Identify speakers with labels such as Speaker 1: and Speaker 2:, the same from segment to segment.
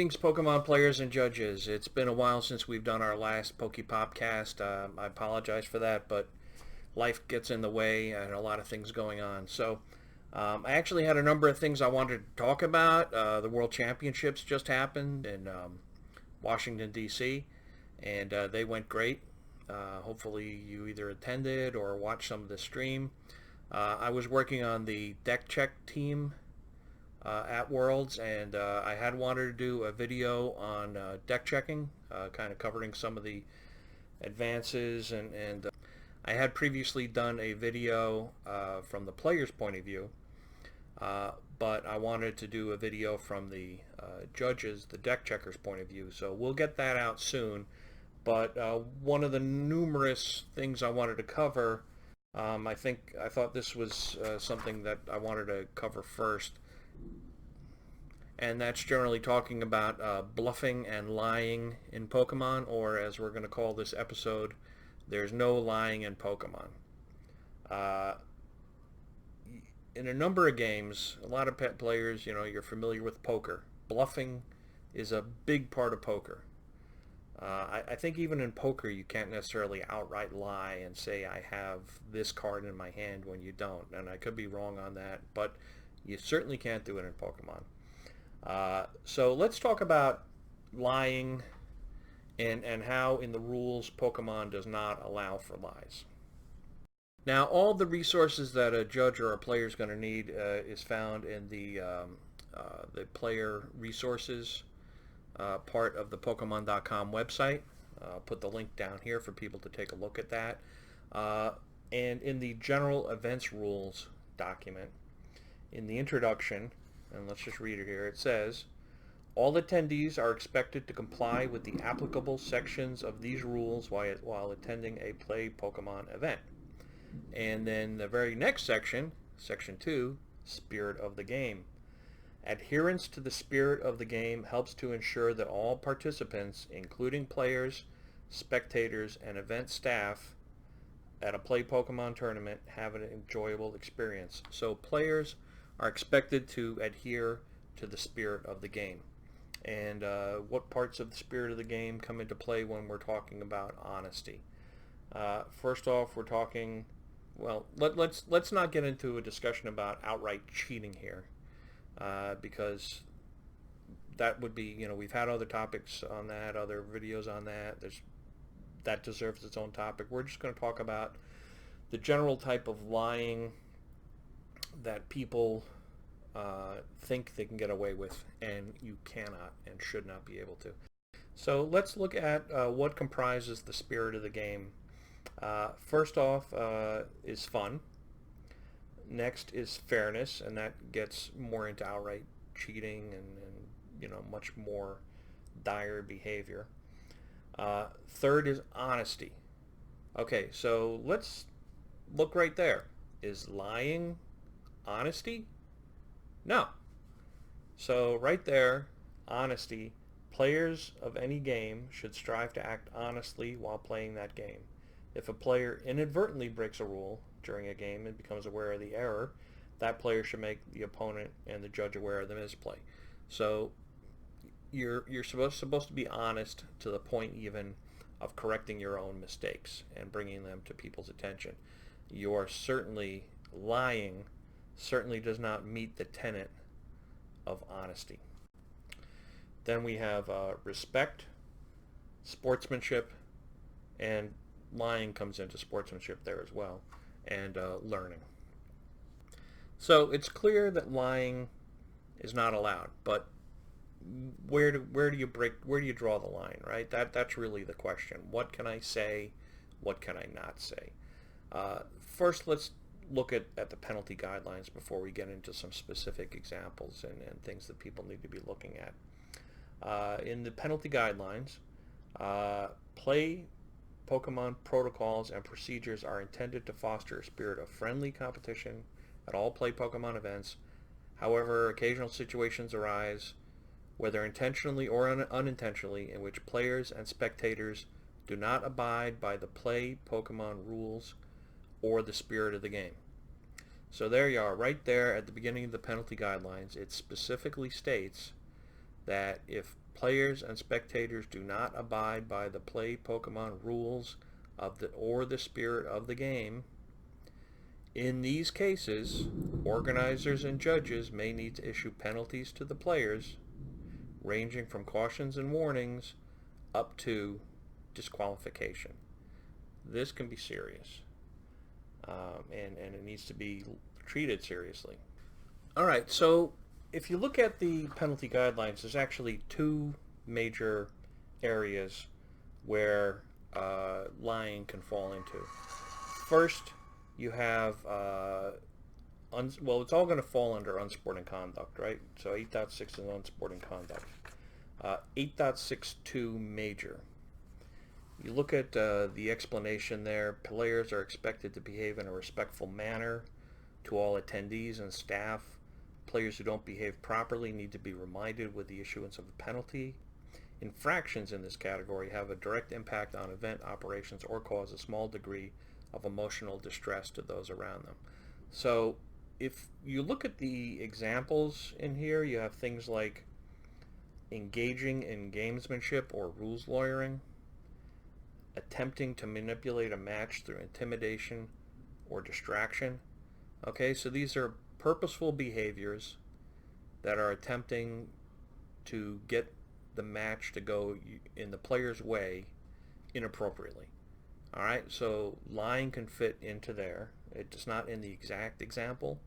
Speaker 1: Greetings, Pokemon players and judges. It's been a while since we've done our last PokePopCast. I apologize for that, but life gets in the way and a lot of things going on. I actually had a number of things I wanted to talk about. The World Championships just happened in Washington, D.C., and they went great. Hopefully you either attended or watched some of the stream. I was working on the deck check team at Worlds, and I had wanted to do a video on deck checking, kind of covering some of the advances, and I had previously done a video from the player's point of view, but I wanted to do a video from the judges, the deck checkers' point of view, so we'll get that out soon. But one of the numerous things I wanted to cover, I thought this was something that I wanted to cover first, and that's generally talking about bluffing and lying in Pokemon, or as we're going to call this episode, there's no lying in Pokemon. In a number of games, a lot of pet players, you're familiar with poker. Bluffing is a big part of poker. I think even in poker you can't necessarily outright lie and say I have this card in my hand when you don't, and I could be wrong on that, but you certainly can't do it in Pokemon. So let's talk about lying and how in the rules Pokemon does not allow for lies. Now, all the resources that a judge or a player is going to need is found in the player resources part of the Pokemon.com website. I'll put the link down here for people to take a look at that. And in the general events rules document, in the introduction, and let's just read it here, it says, all attendees are expected to comply with the applicable sections of these rules while attending a Play Pokemon event. And then the very next section, Section 2, Spirit of the Game. Adherence to the spirit of the game helps to ensure that all participants, including players, spectators, and event staff at a Play Pokemon tournament, have an enjoyable experience. So players are expected to adhere to the spirit of the game. And what parts of the spirit of the game come into play when we're talking about honesty? First off, we're talking, well, let's not get into a discussion about outright cheating here, because that would be, we've had other topics on that, other videos on that. That deserves its own topic. We're just going to talk about the general type of lying that people think they can get away with, and you cannot and should not be able to. So let's look at what comprises the spirit of the game. First off is fun. Next is fairness, and that gets more into outright cheating and much more dire behavior. Third is honesty. Okay, so let's look right there. Is lying honesty? No. So right there, honesty. Players of any game should strive to act honestly while playing that game. If a player inadvertently breaks a rule during a game and becomes aware of the error, that player should make the opponent and the judge aware of the misplay. So you're supposed to be honest to the point even of correcting your own mistakes and bringing them to people's attention. You're certainly lying certainly does not meet the tenet of honesty. Then we have respect, sportsmanship, and lying comes into sportsmanship there as well, and learning. So it's clear that lying is not allowed, but where do you draw the line, right? That's really the question. What can I say? What can I not say? First, let's look at the penalty guidelines before we get into some specific examples and things that people need to be looking at. In the penalty guidelines, Play Pokemon protocols and procedures are intended to foster a spirit of friendly competition at all Play Pokemon events. However, occasional situations arise, whether intentionally or unintentionally, in which players and spectators do not abide by the Play Pokemon rules or the spirit of the game. So there you are, right there at the beginning of the penalty guidelines. It specifically states that if players and spectators do not abide by the play Pokemon rules or the spirit of the game, in these cases, organizers and judges may need to issue penalties to the players, ranging from cautions and warnings up to disqualification. This can be serious, and it needs to be treated seriously. All right, so if you look at the penalty guidelines, there's actually two major areas where lying can fall into. First, you have, well, it's all going to fall under unsporting conduct, right? So 8.6 is unsporting conduct. 8.62 major. You look at the explanation there. Players are expected to behave in a respectful manner to all attendees and staff. Players who don't behave properly need to be reminded with the issuance of a penalty. Infractions in this category have a direct impact on event operations or cause a small degree of emotional distress to those around them. So if you look at the examples in here, you have things like engaging in gamesmanship or rules lawyering, attempting to manipulate a match through intimidation or distraction. Okay, so these are purposeful behaviors that are attempting to get the match to go in the player's way inappropriately. All right, so lying can fit into there. It's not in the exact example,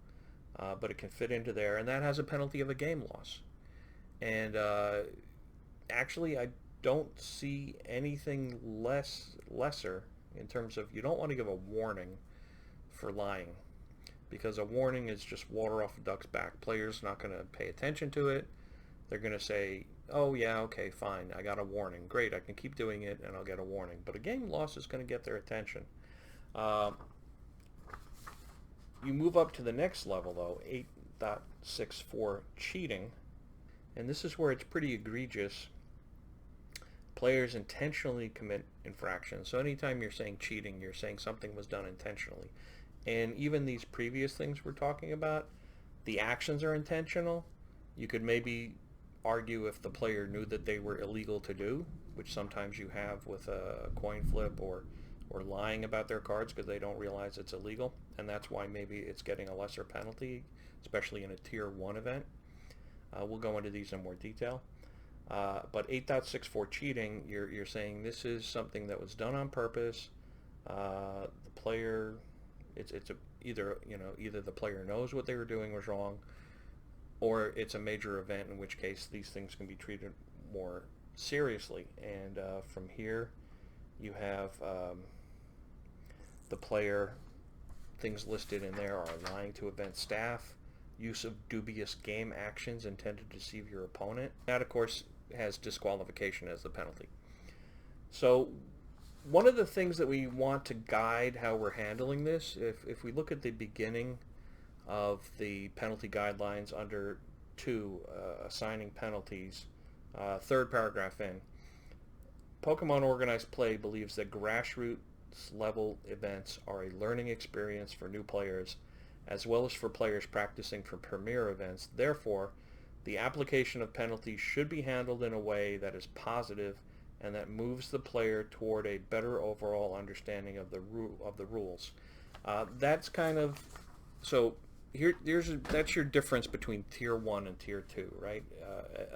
Speaker 1: but it can fit into there, and that has a penalty of a game loss. And actually, I don't see anything lesser in terms of, you don't want to give a warning for lying, because a warning is just water off a duck's back. Players not going to pay attention to it. They're going to say, oh yeah, okay, fine, I got a warning. Great, I can keep doing it and I'll get a warning. But a game loss is going to get their attention. You move up to the next level, though, 8.64 cheating. And this is where it's pretty egregious. Players intentionally commit infractions. So anytime you're saying cheating, you're saying something was done intentionally. And even these previous things we're talking about, the actions are intentional. You could maybe argue if the player knew that they were illegal to do, which sometimes you have with a coin flip or lying about their cards because they don't realize it's illegal, and that's why maybe it's getting a lesser penalty, especially in a tier 1 event. We'll go into these in more detail. But 8.64 cheating, you're saying this is something that was done on purpose. The player, either the player knows what they were doing was wrong, or it's a major event, in which case these things can be treated more seriously. And from here, you have the player, things listed in there are lying to event staff, use of dubious game actions intended to deceive your opponent. That, of course, has disqualification as the penalty. So one of the things that we want to guide how we're handling this, if we look at the beginning of the penalty guidelines under 2, assigning penalties, third paragraph in, Pokemon Organized Play believes that grassroots level events are a learning experience for new players as well as for players practicing for premier events. Therefore, the application of penalties should be handled in a way that is positive and that moves the player toward a better overall understanding of the rules. That's kind of, so that's your difference between tier 1 and tier 2, right?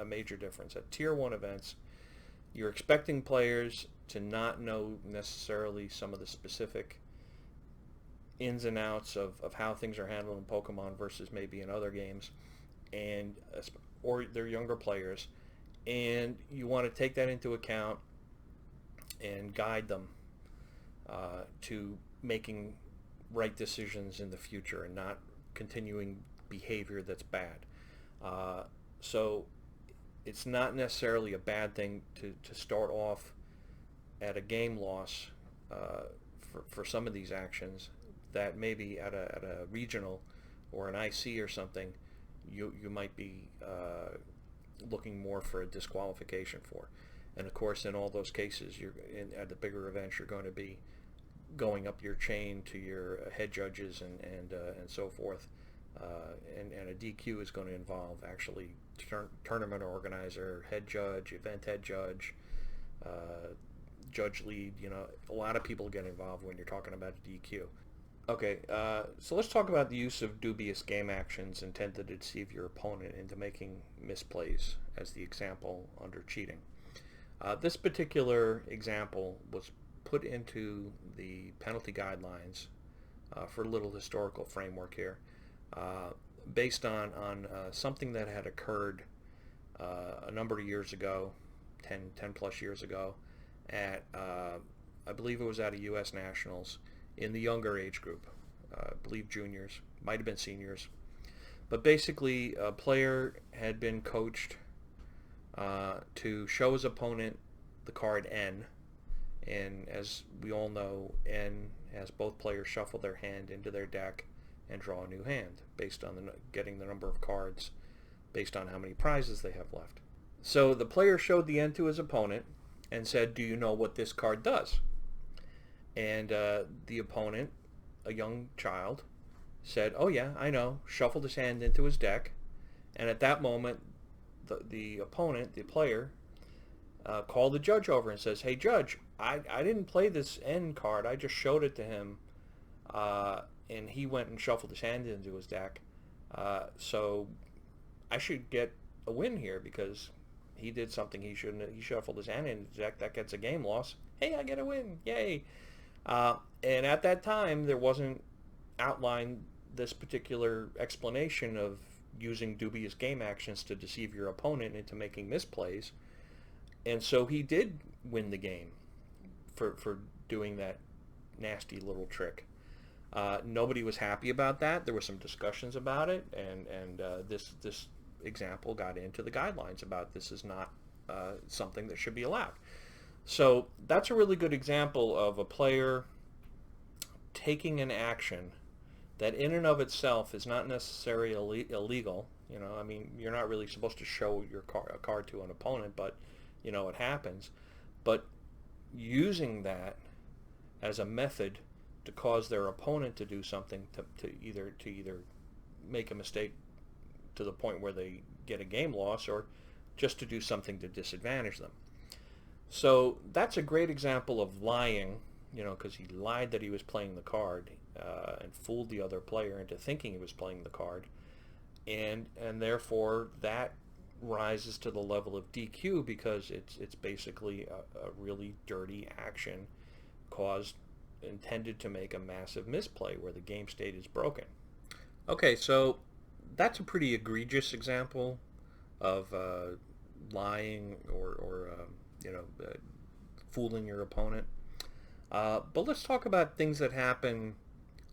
Speaker 1: A major difference. At tier 1 events, you're expecting players to not know necessarily some of the specific ins and outs of how things are handled in Pokemon versus maybe in other games, or they're younger players, and you want to take that into account and guide them to making right decisions in the future and not continuing behavior that's bad. So it's not necessarily a bad thing to start off at a game loss for some of these actions that maybe at a regional or an IC or something you might be looking more for a disqualification for. And of course, in all those cases, at the bigger events, you're going to be going up your chain to your head judges and so forth. And a DQ is going to involve actually tournament organizer, head judge, event head judge, judge lead. A lot of people get involved when you're talking about a DQ. Okay, so let's talk about the use of dubious game actions intended to deceive your opponent into making misplays as the example under cheating. This particular example was put into the penalty guidelines for a little historical framework here, based on something that had occurred a number of years ago, 10 plus years ago, at I believe it was at a U.S. Nationals in the younger age group. I believe juniors, might have been seniors. But basically, a player had been coached to show his opponent the card N, and as we all know, N has both players shuffle their hand into their deck and draw a new hand based on getting the number of cards based on how many prizes they have left. So the player showed the N to his opponent and said, "Do you know what this card does?" And the opponent, a young child, said, "Oh yeah, I know," shuffled his hand into his deck, and at that moment the opponent, the player, called the judge over and says, "Hey judge, I didn't play this N card, I just showed it to him, and he went and shuffled his hand into his deck, so I should get a win here because he did something he shouldn't. He shuffled his hand into his deck, that gets a game loss. Hey, I get a win, yay." And at that time, there wasn't outlined this particular explanation of using dubious game actions to deceive your opponent into making misplays. And so he did win the game for doing that nasty little trick. Nobody was happy about that. There were some discussions about it, and this example got into the guidelines about this is not something that should be allowed. So that's a really good example of a player taking an action that in and of itself is not necessarily illegal. I mean, you're not really supposed to show a card to an opponent, but it happens. But using that as a method to cause their opponent to do something to either make a mistake to the point where they get a game loss, or just to do something to disadvantage them. So that's a great example of lying, because he lied that he was playing the card and fooled the other player into thinking he was playing the card, and therefore that rises to the level of DQ because it's basically a really dirty action intended to make a massive misplay where the game state is broken. Okay, so that's a pretty egregious example of lying or fooling your opponent. But let's talk about things that happen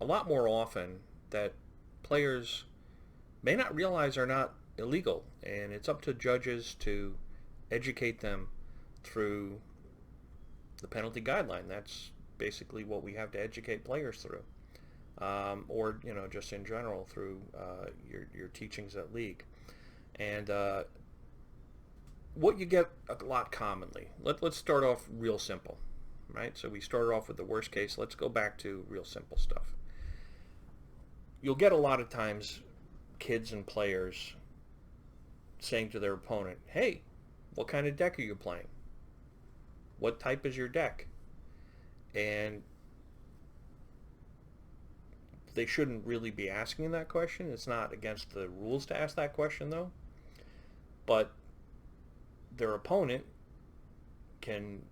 Speaker 1: a lot more often that players may not realize are not illegal, and it's up to judges to educate them through the penalty guideline. That's basically what we have to educate players through, or just in general through your teachings at league. And what you get a lot commonly. Let's start off real simple, right? So we started off with the worst case. Let's go back to real simple stuff. You'll get a lot of times kids and players saying to their opponent, "Hey, what kind of deck are you playing? What type is your deck?" And they shouldn't really be asking that question. It's not against the rules to ask that question, though. But their opponent can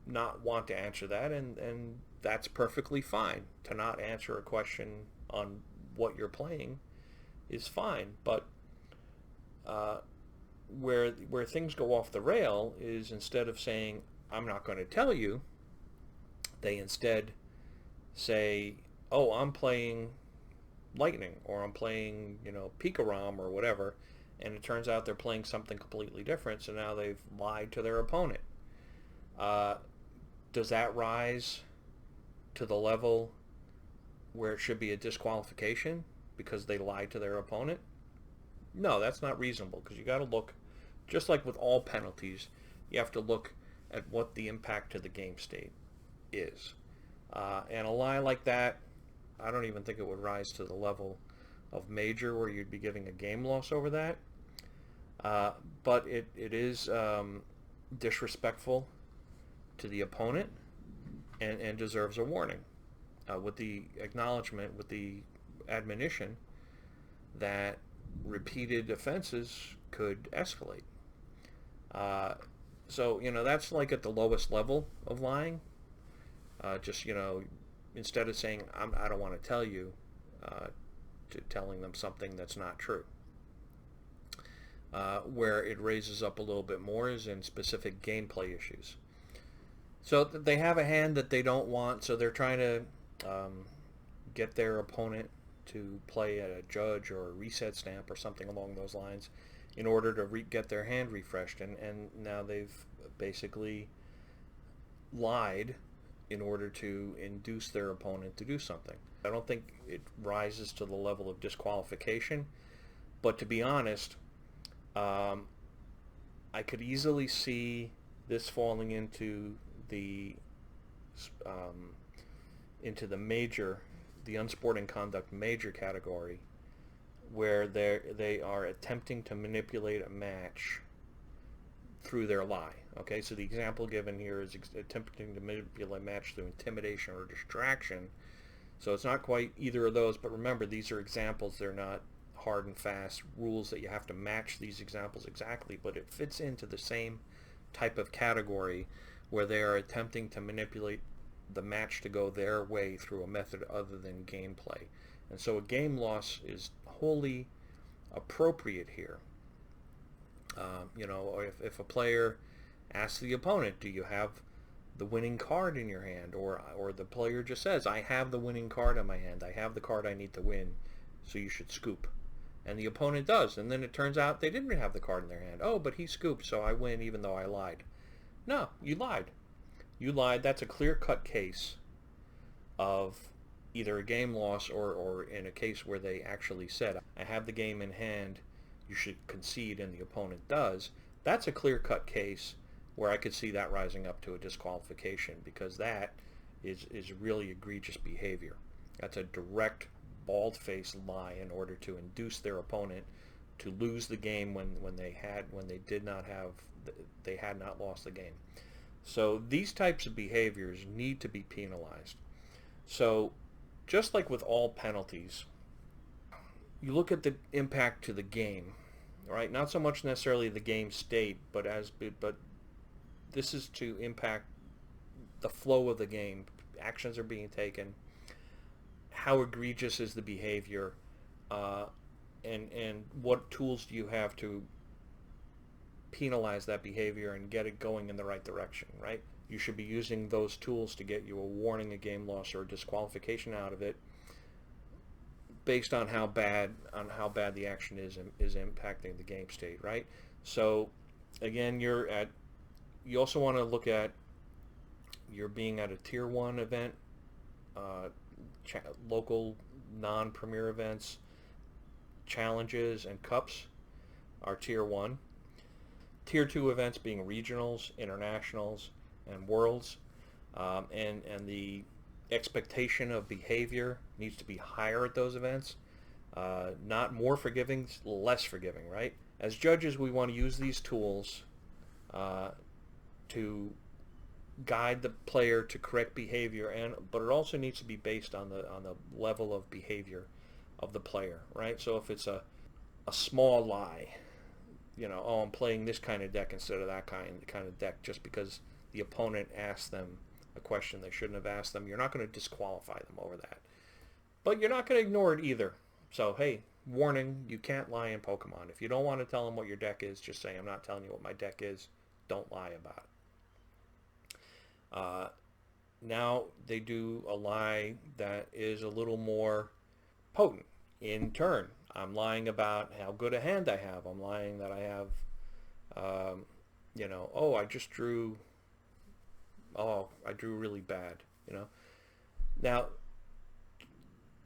Speaker 1: not want to answer that, and that's perfectly fine. To not answer a question on what you're playing is fine. But where things go off the rail is, instead of saying, "I'm not going to tell you," they instead say, "Oh, I'm playing Lightning," or "I'm playing, Pikarom," or whatever, and it turns out they're playing something completely different, so now they've lied to their opponent. Does that rise to the level where it should be a disqualification because they lied to their opponent? No, that's not reasonable, because you got to look, just like with all penalties, you have to look at what the impact to the game state is. And a lie like that, I don't even think it would rise to the level of major where you'd be giving a game loss over that. But it is disrespectful to the opponent and deserves a warning, with the acknowledgement, with the admonition that repeated offenses could escalate. Uh, so, that's like at the lowest level of lying. Just, instead of saying, I don't want to tell you, uh, to telling them something that's not true. Where it raises up a little bit more is in specific gameplay issues. So they have a hand that they don't want, so they're trying to get their opponent to play at a judge or a reset stamp or something along those lines in order to get their hand refreshed. And now they've basically lied in order to induce their opponent to do something. I don't think it rises to the level of disqualification, but to be honest, I could easily see this falling the um, into the major, the unsporting conduct major category, where they are attempting to manipulate a match through their lie. Okay, so the example given here is attempting to manipulate a match through intimidation or distraction. So it's not quite either of those, but remember, these are examples. They're not hard and fast rules that you have to match these examples exactly, but it fits into the same type of category where they are attempting to manipulate the match to go their way through a method other than gameplay. And so a game loss is wholly appropriate here. Or if a player asks the opponent, do you have the winning card in your hand? Or the player just says, I have the winning card in my hand. I have the card I need to win, so you should scoop. And the opponent does, and then it turns out they didn't have the card in their hand. Oh, but he scooped, so I win even though I lied. No, you lied. You lied. That's a clear-cut case of either a game loss or in a case where they actually said, I have the game in hand, you should concede, and the opponent does. That's a clear-cut case where I could see that rising up to a disqualification, because that is really egregious behavior. That's a direct, bald-faced lie in order to induce their opponent to lose the game when they had not lost the game. So these types of behaviors need to be penalized. So just like with all penalties, you look at the impact to the game, right? Not so much necessarily the game state, but this is to impact the flow of the game. Actions are being taken. How egregious is the behavior, and what tools do you have to penalize that behavior and get it going in the right direction, right? You should be using those tools to get you a warning, a game loss, or a disqualification out of it based on how bad the action is impacting the game state, right? So again, you also want to look at, you're being at a tier 1 event, local non-premier events, challenges, and cups are tier 1. Tier 2 events being regionals, internationals, and worlds, and the expectation of behavior needs to be higher at those events. Not more forgiving, less forgiving, right? As judges, we want to use these tools to guide the player to correct behavior, but it also needs to be based on the level of behavior of the player, right? So if it's a small lie, I'm playing this kind of deck instead of that kind of deck just because the opponent asked them a question they shouldn't have asked them, you're not going to disqualify them over that. But you're not going to ignore it either. So, hey, warning, you can't lie in Pokemon. If you don't want to tell them what your deck is, just say, I'm not telling you what my deck is. Don't lie about it. Now they do a lie that is a little more potent. In turn, I'm lying about how good a hand I have. I'm lying that I have, I drew really bad, Now,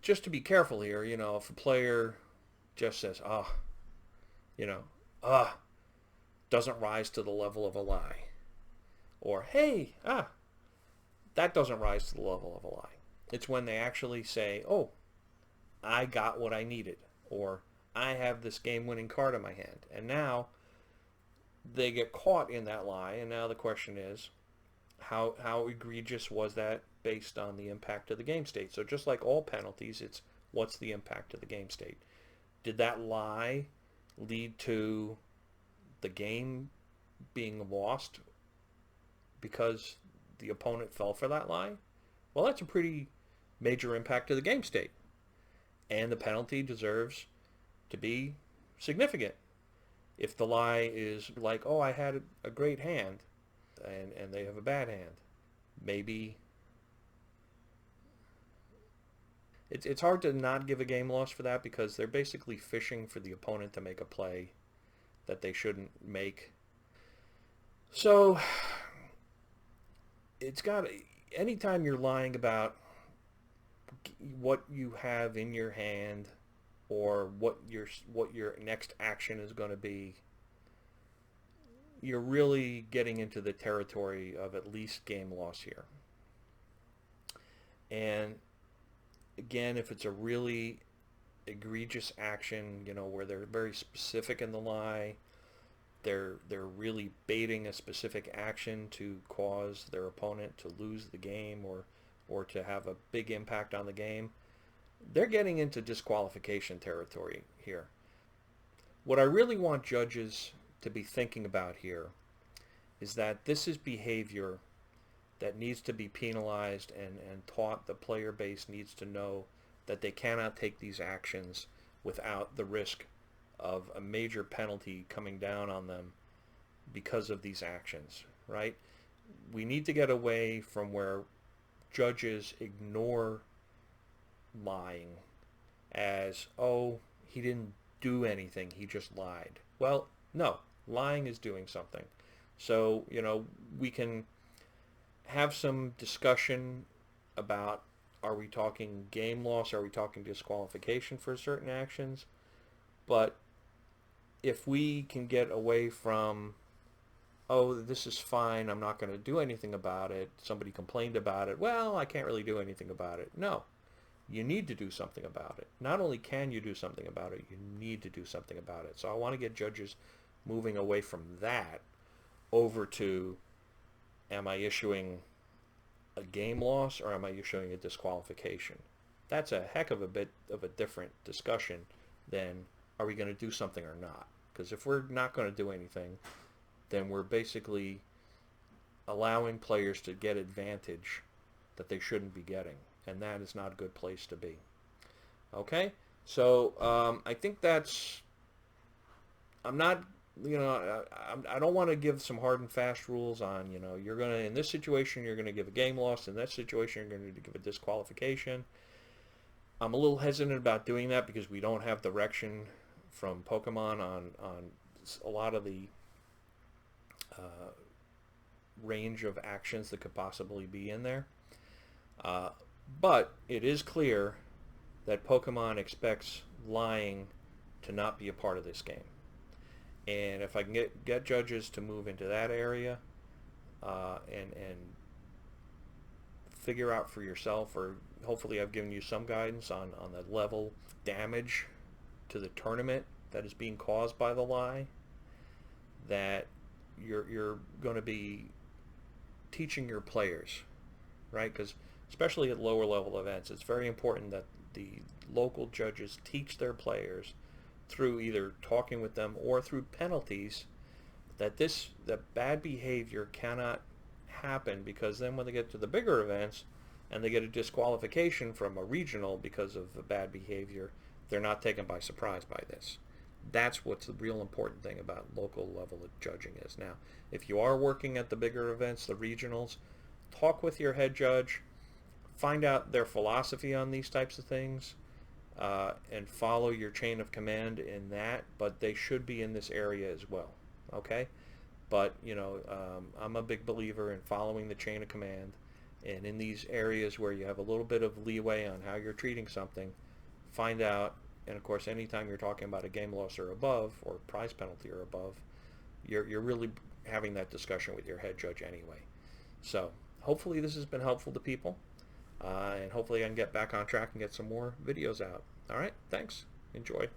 Speaker 1: just to be careful here, if a player just says, doesn't rise to the level of a lie. Or, hey, that doesn't rise to the level of a lie. It's when they actually say, oh, I got what I needed, or I have this game-winning card in my hand, and now they get caught in that lie, and now the question is, how egregious was that based on the impact of the game state? So just like all penalties, it's what's the impact of the game state? Did that lie lead to the game being lost because the opponent fell for that lie? Well, that's a pretty major impact to the game state, and the penalty deserves to be significant. If the lie is like, oh, I had a great hand, and they have a bad hand, maybe it's hard to not give a game loss for that, because they're basically fishing for the opponent to make a play that they shouldn't make. So it's got, anytime you're lying about what you have in your hand or what your next action is going to be, you're really getting into the territory of at least game loss here. And again, if it's a really egregious action, where they're very specific in the lie, they're really baiting a specific action to cause their opponent to lose the game, or to have a big impact on the game, they're getting into disqualification territory here. What I really want judges to be thinking about here is that this is behavior that needs to be penalized and taught. The player base needs to know that they cannot take these actions without the risk of a major penalty coming down on them because of these actions, right? We need to get away from where judges ignore lying as, oh, he didn't do anything, he just lied. Well, no, lying is doing something. So, we can have some discussion about, are we talking game loss, are we talking disqualification for certain actions? But if we can get away from, oh, this is fine, I'm not going to do anything about it, somebody complained about it, well, I can't really do anything about it. No, you need to do something about it. Not only can you do something about it, you need to do something about it. So I want to get judges moving away from that over to, am I issuing a game loss or am I issuing a disqualification? That's a heck of a bit of a different discussion than, are we going to do something or not? Because if we're not going to do anything, then we're basically allowing players to get advantage that they shouldn't be getting, and that is not a good place to be. Okay, so I think that's, I'm not, I don't want to give some hard and fast rules on, you're going to, in this situation, you're going to give a game loss. In that situation, you're going to give a disqualification. I'm a little hesitant about doing that because we don't have direction from Pokemon on a lot of the range of actions that could possibly be in there. But it is clear that Pokemon expects lying to not be a part of this game. And if I can get judges to move into that area and figure out for yourself, or hopefully I've given you some guidance on the level damage to the tournament that is being caused by the lie, that you're going to be teaching your players, right? Because especially at lower level events, it's very important that the local judges teach their players through either talking with them or through penalties that bad behavior cannot happen, because then when they get to the bigger events and they get a disqualification from a regional because of the bad behavior, they're not taken by surprise by this. That's what's the real important thing about local level of judging is. Now, if you are working at the bigger events, the regionals, talk with your head judge, find out their philosophy on these types of things, and follow your chain of command in that, but they should be in this area as well, okay? But, I'm a big believer in following the chain of command, and in these areas where you have a little bit of leeway on how you're treating something, find out. And of course, anytime you're talking about a game loss or above, or prize penalty or above, you're really having that discussion with your head judge anyway. So hopefully this has been helpful to people, and hopefully I can get back on track and get some more videos out. All right, thanks. Enjoy.